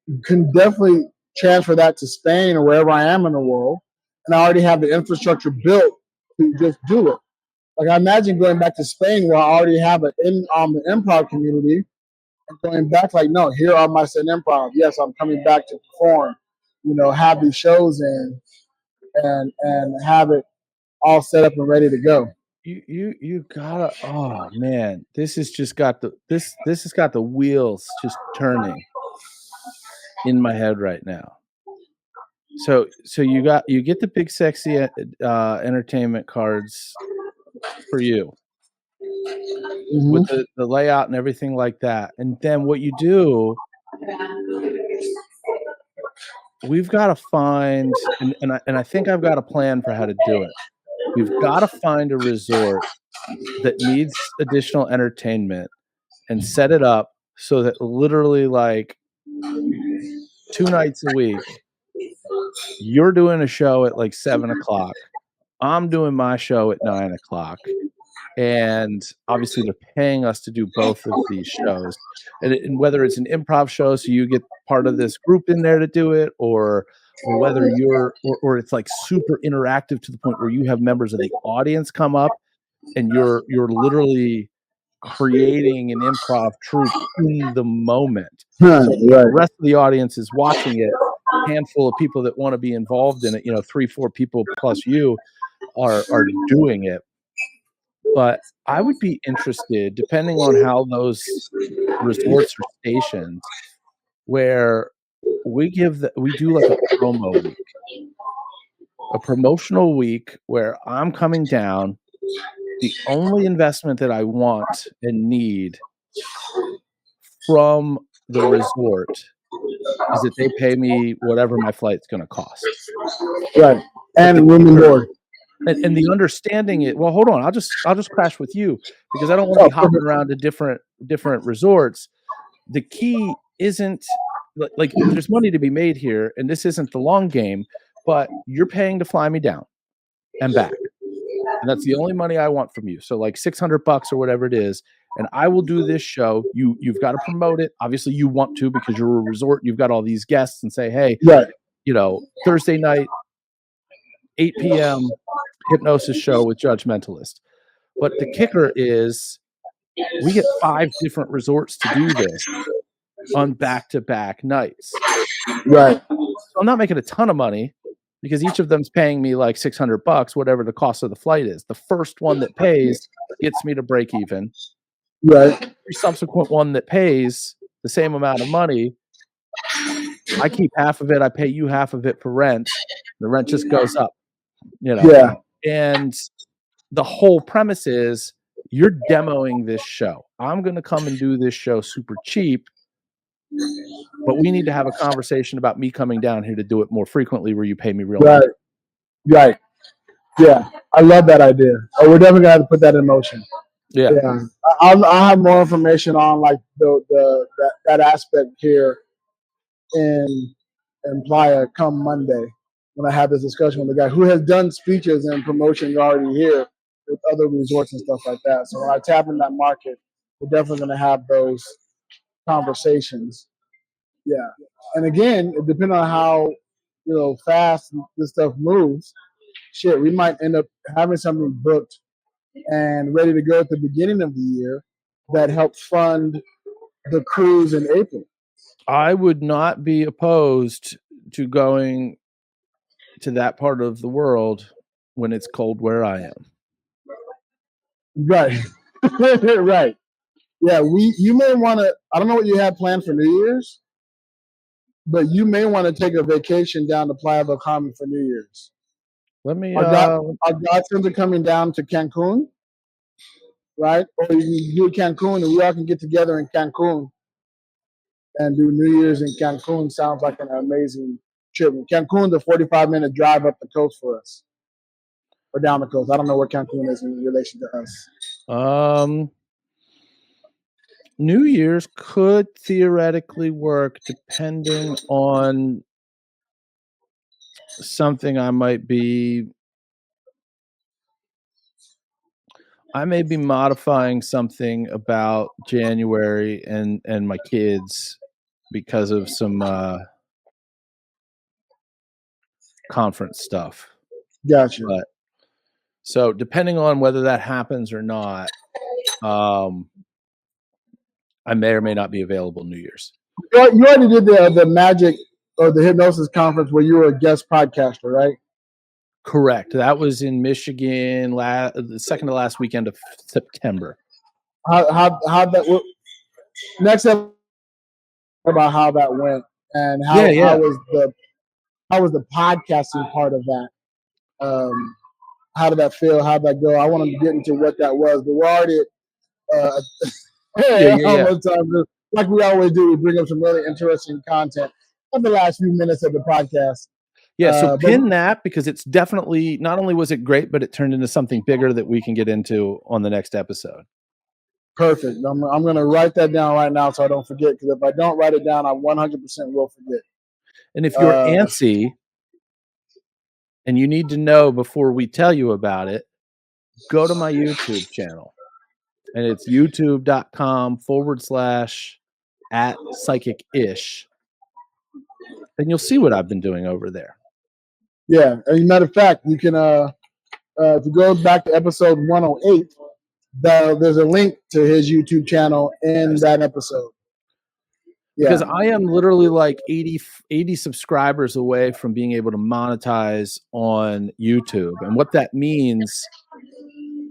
you can definitely transfer that to Spain or wherever I am in the world. And I already have the infrastructure built to just do it. Like, I imagine going back to Spain where I already have the improv community, and going back like, no, here are my set improv. Yes, I'm coming back to perform, have these shows in and have it all set up and ready to go. You gotta, oh man, this has got the wheels just turning in my head right now. So you get the Big Sexy entertainment cards for you, with the layout and everything like that. And then what you do, we've got to find, and I think I've got a plan for how to do it. We've got to find a resort that needs additional entertainment and set it up so that literally like 2 nights a week, you're doing a show at like 7 o'clock. I'm doing my show at 9 o'clock. And obviously they're paying us to do both of these shows. And whether it's an improv show, so you get part of this group in there to do it, or whether or it's like super interactive to the point where you have members of the audience come up and you're literally creating an improv troupe in the moment. So the rest of the audience is watching it. A handful of people that want to be involved in it, 3-4 people plus you are doing it. But I would be interested, depending on how those resorts are stationed, where we do like a promo week, a promotional week where I'm coming down. The only investment that I want and need from the resort is that they pay me whatever my flight's going to cost. Right. And room and board. And the understanding it. Well, hold on. I'll just crash with you because I don't want to be hopping around to different resorts. The key isn't like there's money to be made here, and this isn't the long game. But you're paying to fly me down and back, and that's the only money I want from you. So like $600 or whatever it is, and I will do this show. You've got to promote it. Obviously, you want to because you're a resort. You've got all these guests, and say, hey, right. Thursday night, 8 p.m. hypnosis show with Judgmentalist. But the kicker is we get 5 different resorts to do this on back-to-back nights. Right. So I'm not making a ton of money because each of them's paying me like $600, whatever the cost of the flight is. The first one that pays gets me to break even. Right. The subsequent one that pays the same amount of money, I keep half of it. I pay you half of it for rent. The rent just goes up. Yeah. And the whole premise is you're demoing this show. I'm going to come and do this show super cheap, but we need to have a conversation about me coming down here to do it more frequently where you pay me real money. Right. Yeah. I love that idea. Oh, we're definitely gonna have to put that in motion. Yeah. Yeah. I'll have more information on like that aspect here in Playa come Monday when I have this discussion with the guy who has done speeches and promotions already here with other resorts and stuff like that. So when I tap in that market, we're definitely going to have those conversations. Yeah. And again, depending on how fast this stuff moves, shit, we might end up having something booked and ready to go at the beginning of the year that helps fund the cruise in April. I would not be opposed to going to that part of the world when it's cold where I am. Right. Right. Yeah, you may want to, I don't know what you have planned for New Year's, but you may want to take a vacation down to Playa del Carmen for New Year's. Let me our godsons are coming down to Cancun, right? Or you can do Cancun and we all can get together in Cancun and do New Year's in Cancun. Sounds like an amazing trip. Cancun's a 45-minute drive up the coast for us. Or down the coast. I don't know where Cancun is in relation to us. New Year's could theoretically work depending on something I may be modifying something about January and my kids because of some conference stuff. Gotcha. But so depending on whether that happens or not, I may or may not be available New Year's. You already did the magic or the hypnosis conference where you were a guest podcaster, right? Correct. That was in Michigan, the second to last weekend of September. How that next episode about how that went and how was the podcasting part of that? How did that feel? How did that go? I want to get into what that was, but we're already like we always do. We bring up some really interesting content of the last few minutes of the podcast. Yeah, so pin that because it's definitely, not only was it great, but it turned into something bigger that we can get into on the next episode. Perfect. I'm going to write that down right now so I don't forget, because if I don't write it down, I 100% will forget. And if you're antsy and you need to know before we tell you about it, go to my YouTube channel. And it's youtube.com/@psychic-ish. And you'll see what I've been doing over there. Yeah. As a matter of fact, you can, if you go back to episode 108, there's a link to his YouTube channel in that episode. Yeah. Because I am literally like 80 subscribers away from being able to monetize on YouTube. And what that means,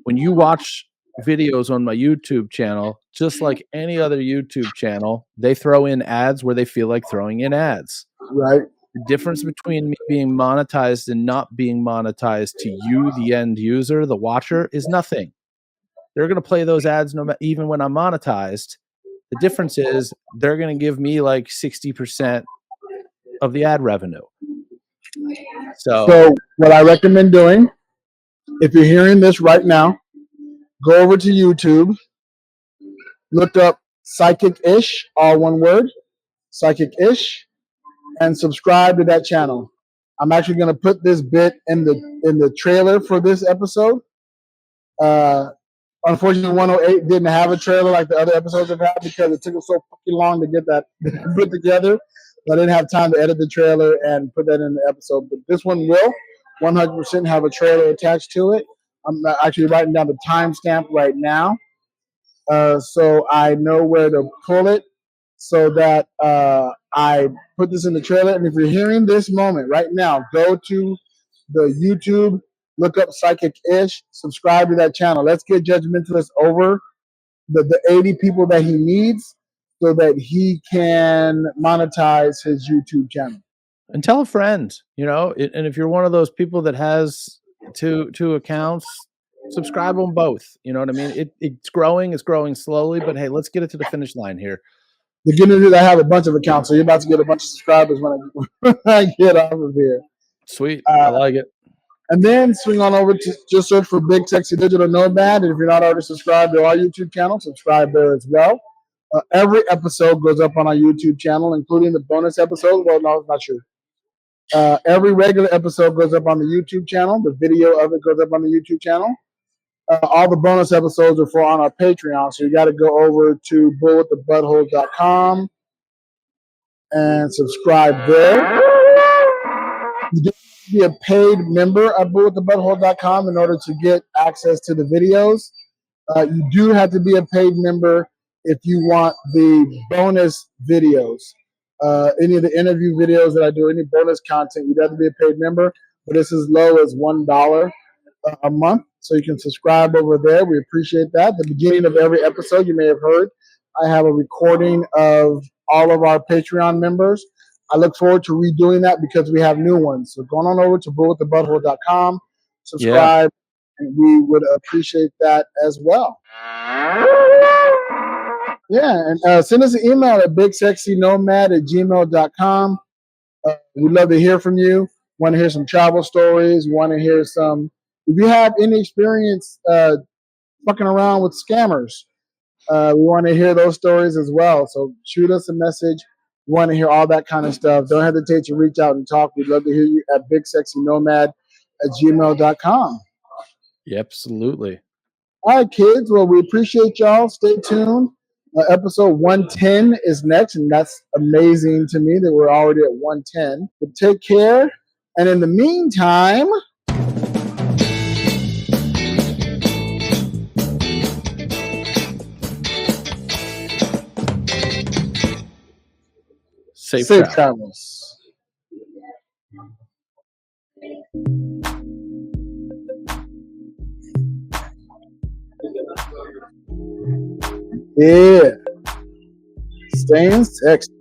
when you watch videos on my YouTube channel, just like any other YouTube channel, they throw in ads where they feel like throwing in ads. Right. The difference between me being monetized and not being monetized to you, the end user, the watcher, is nothing. They're going to play those ads even when I'm monetized. The difference is they're going to give me like 60% of the ad revenue. So what I recommend doing, if you're hearing this right now, go over to YouTube, look up Psychic-ish, all one word, Psychic-ish, and subscribe to that channel. I'm actually going to put this bit in the trailer for this episode. Unfortunately, 108 didn't have a trailer like the other episodes have had because it took us so fucking long to get that put together. I didn't have time to edit the trailer and put that in the episode. But this one will 100% have a trailer attached to it. I'm actually writing down the timestamp right now, so I know where to pull it, so that I put this in the trailer. And if you're hearing this moment right now, go to the YouTube, look up Psychic-ish, subscribe to that channel. Let's get Judgmentalist over the 80 people that he needs so that he can monetize his YouTube channel. And tell a friend, and if you're one of those people that has two accounts, subscribe on both. You know what I mean? It's growing slowly, but hey, let's get it to the finish line here. The good news is I have a bunch of accounts, so you're about to get a bunch of subscribers when I get off of here. Sweet. I like it. And then swing on over to just search for Big Sexy Digital Nomad. And if you're not already subscribed to our YouTube channel, subscribe there as well. Every episode goes up on our YouTube channel, including the bonus episode. Well, no, not true. Every regular episode goes up on the YouTube channel. The video of it goes up on the YouTube channel. All the bonus episodes are on our Patreon. So you got to go over to bullwiththebutthole.com and subscribe there. You do have to be a paid member at bullwiththebutthole.com in order to get access to the videos. You do have to be a paid member if you want the bonus videos. Any of the interview videos that I do, any bonus content, you'd have to be a paid member, but it's as low as $1 a month. So you can subscribe over there. We appreciate that. At the beginning of every episode, you may have heard, I have a recording of all of our Patreon members. I look forward to redoing that because we have new ones. So going on over to bullwiththebutthole.com, subscribe, and we would appreciate that as well. Yeah, and send us an email at bigsexynomad@gmail.com. We'd love to hear from you. Want to hear some travel stories? Want to hear some? If you have any experience fucking around with scammers, we want to hear those stories as well. So shoot us a message. We want to hear all that kind of stuff. Don't hesitate to reach out and talk. We'd love to hear you at bigsexynomad@gmail.com. Yeah, absolutely. All right, kids. Well, we appreciate y'all. Stay tuned. Episode 110 is next, and that's amazing to me that we're already at 110. But take care. And in the meantime, Safe travels. Yeah. Staying sexy.